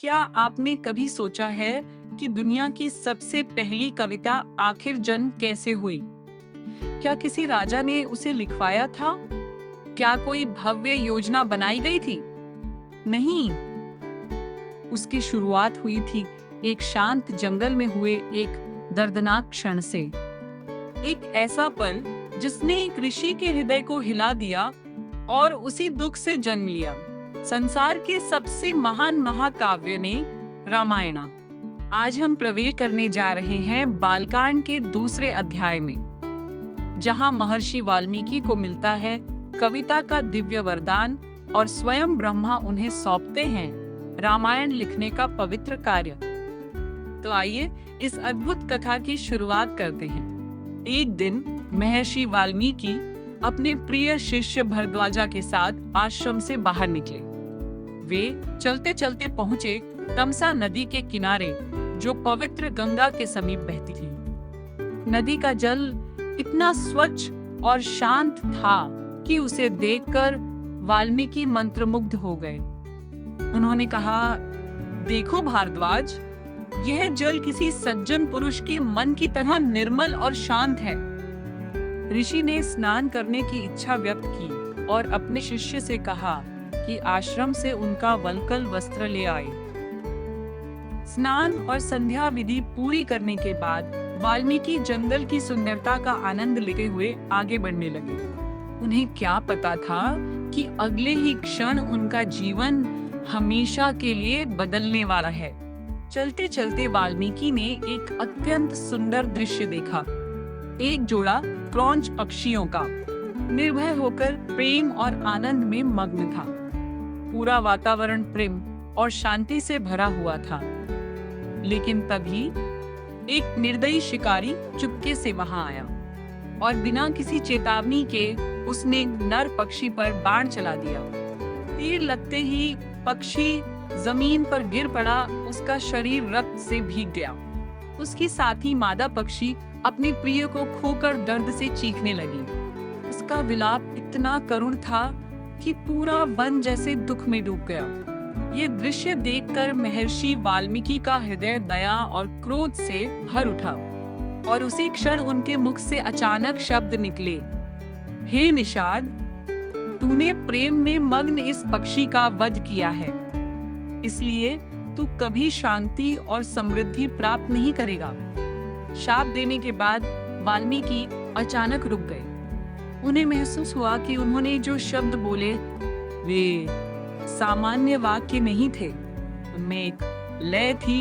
क्या आपने कभी सोचा है कि दुनिया की सबसे पहली कविता आखिर जन्म कैसे हुई? क्या किसी राजा ने उसे लिखवाया था? क्या कोई भव्य योजना बनाई गई थी? नहीं, उसकी शुरुआत हुई थी एक शांत जंगल में हुए एक दर्दनाक क्षण से। एक ऐसा पल जिसने एक ऋषि के हृदय को हिला दिया और उसी दुख से जन्म लिया। संसार के सबसे महान महाकाव्य ने रामायणा। आज हम प्रवेश करने जा रहे हैं बालकांड के दूसरे अध्याय में, जहां महर्षि वाल्मीकि को मिलता है कविता का दिव्य वरदान और स्वयं ब्रह्मा उन्हें सौंपते हैं रामायण लिखने का पवित्र कार्य। तो आइए इस अद्भुत कथा की शुरुआत करते हैं। एक दिन महर्षि वाल्मीकि अपने प्रिय शिष्य भरद्वाजा के साथ आश्रम से बाहर निकले। वे चलते चलते पहुंचे तमसा नदी के किनारे, जो पवित्र गंगा के समीप बहती थी। नदी का जल इतना स्वच्छ और शांत था कि उसे देखकर वाल्मीकि मंत्रमुग्ध हो गए। उन्होंने कहा, देखो भारद्वाज, यह जल किसी सज्जन पुरुष के मन की तरह निर्मल और शांत है। ऋषि ने स्नान करने की इच्छा व्यक्त की और अपने शिष्य से कहा कि आश्रम से उनका वल्कल वस्त्र ले आए। स्नान और संध्या विधि पूरी करने के बाद वाल्मीकि जंगल की सुंदरता का आनंद लेते हुए आगे बढ़ने लगे। उन्हें क्या पता था कि अगले ही क्षण उनका जीवन हमेशा के लिए बदलने वाला है। चलते चलते वाल्मीकि ने एक अत्यंत सुंदर दृश्य देखा। एक जोड़ा क्रौंच पक्षियों का निर्भय होकर प्रेम और आनंद में मग्न था। पूरा वातावरण प्रेम और शांति से भरा हुआ था। लेकिन तभी एक निर्दयी शिकारी चुपके से वहां आया और बिना किसी चेतावनी के उसने नर पक्षी पर बाण चला दिया। तीर लगते ही पक्षी जमीन पर गिर पड़ा। उसका शरीर रक्त से भीग गया। उसकी साथी मादा पक्षी अपने प्रिय को खोकर दर्द से चीखने लगी। उसका विलाप इतना करुण था कि पूरा वन जैसे दुख में डूब गया। ये दृश्य देखकर महर्षि वाल्मीकि का हृदय दया और क्रोध से भर उठा और उसी क्षण उनके मुख से अचानक शब्द निकले, हे निषाद, तूने प्रेम में मग्न इस पक्षी का वध किया है, इसलिए तू कभी शांति और समृद्धि प्राप्त नहीं करेगा। शाप देने के बाद वाल्मीकि अचानक रुक गए। उन्हें महसूस हुआ कि उन्होंने जो शब्द बोले वे सामान्य वाक्य नहीं थे। उनमें एक लय थी,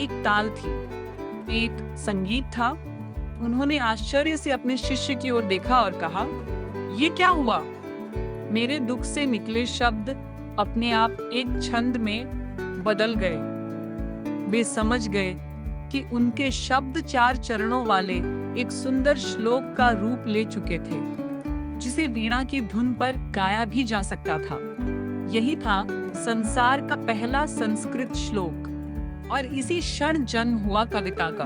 एक ताल थी, एक संगीत था। उन्होंने आश्चर्य से अपने शिष्य की ओर देखा और कहा, ये क्या हुआ? मेरे दुख से निकले शब्द अपने आप एक छंद में बदल गए। वे समझ गए कि उनके शब्द 4 चरणों वाले एक सुंदर श्लोक का रूप ले चुके थे, जिसे वीणा की धुन पर गाया भी जा सकता था। यही था संसार का पहला संस्कृत श्लोक और इसी क्षण जन्म हुआ कविता का।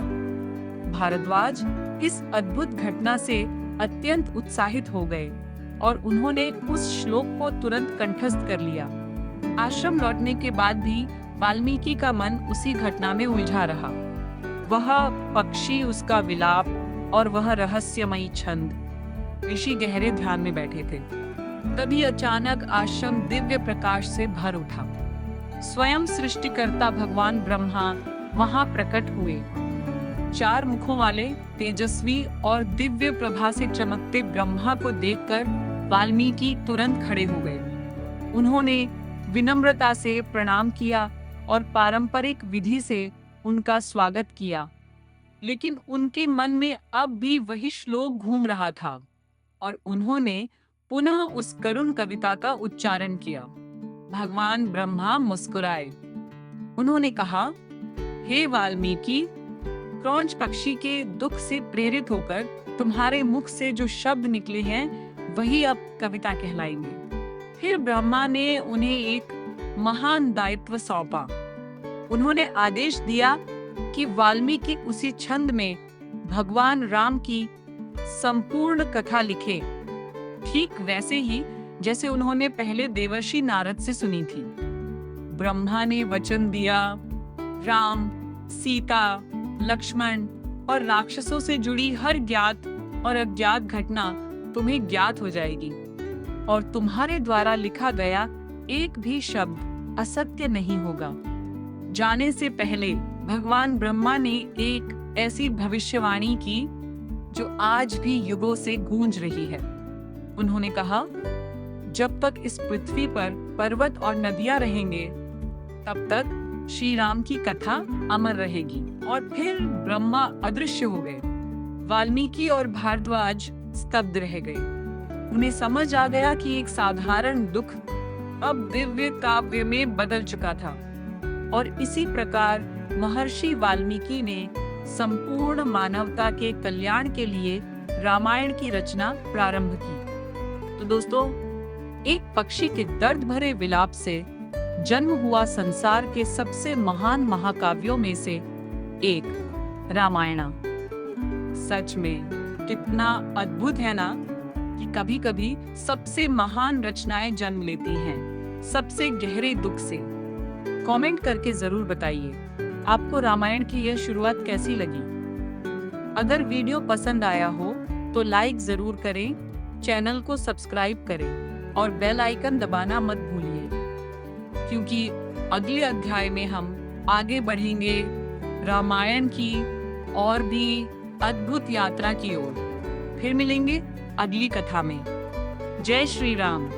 भारद्वाज इस अद्भुत घटना से अत्यंत उत्साहित हो गए और उन्होंने उस श्लोक को तुरंत कंठस्थ कर लिया। आश्रम लौटने के बाद भी वाल्मीकि का मन उसी घटना में उलझा रहा। वह पक्षी, उसका विलाप और वह रहस्यमयी छंद। ऋषि गहरे ध्यान में बैठे थे। तभी अचानक आश्रम दिव्य प्रकाश से भर उठा। स्वयं सृष्टिकर्ता भगवान ब्रह्मा वहां प्रकट हुए। 4 मुखों वाले तेजस्वी और दिव्य प्रभा से चमकते ब्रह्मा को देखकर वाल्मीकि तुरंत खड़े हो गए। उन्होंने विनम्रता से प्रणाम किया और पारंपरिक विधि से उनका स्वागत किया। लेकिन उनके मन में अब भी वही श्लोक घूम रहा था और उन्होंने पुनः उस करुण कविता का उच्चारण किया। भगवान ब्रह्मा मुस्कुराए। उन्होंने कहा, हे वाल्मीकि, क्रौंच पक्षी के दुख से प्रेरित होकर तुम्हारे मुख से जो शब्द निकले हैं वही अब कविता कहलाएंगे। फिर ब्रह्मा ने उन्हें एक महान दायित्व सौंपा। उन्होंने आदेश दिया कि वाल्मीकि उसी छंद में भगवान राम की संपूर्ण कथा लिखे, ठीक वैसे ही जैसे उन्होंने पहले देवर्षि नारद से सुनी थी। ब्रह्मा ने वचन दिया, राम, सीता, लक्ष्मण और राक्षसों से जुड़ी हर ज्ञात और अज्ञात घटना तुम्हें ज्ञात हो जाएगी और तुम्हारे द्वारा लिखा गया एक भी शब्द असत्य नहीं होगा। जाने से पहले भगवान ब्रह्मा ने एक ऐसी भविष्यवाणी की जो आज भी युगों से गूंज रही है। उन्होंने कहा, जब तक इस पृथ्वी पर पर्वत और नदियां रहेंगे तब तक श्री राम की कथा अमर रहेगी। और फिर ब्रह्मा अदृश्य हो गए। वाल्मीकि और भारद्वाज स्तब्ध रह गए। उन्हें समझ आ गया कि एक साधारण दुख अब दिव्य काव्य में बदल चुका था। और इसी प्रकार महर्षि वाल्मीकि ने संपूर्ण मानवता के कल्याण के लिए रामायण की रचना प्रारंभ की। तो दोस्तों, एक पक्षी के दर्द भरे विलाप से जन्म हुआ संसार के सबसे महान महाकाव्यों में से एक रामायण सच में कितना अद्भुत है ना, कि कभी-कभी सबसे महान रचनाएं जन्म लेती हैं सबसे गहरे दुख से। कमेंट करके जरूर बताइए आपको रामायण की यह शुरुआत कैसी लगी। अगर वीडियो पसंद आया हो तो लाइक जरूर करें, चैनल को सब्सक्राइब करें और बेल आइकन दबाना मत भूलिए, क्योंकि अगले अध्याय में हम आगे बढ़ेंगे रामायण की और भी अद्भुत यात्रा की ओर। फिर मिलेंगे अगली कथा में। जय श्री राम।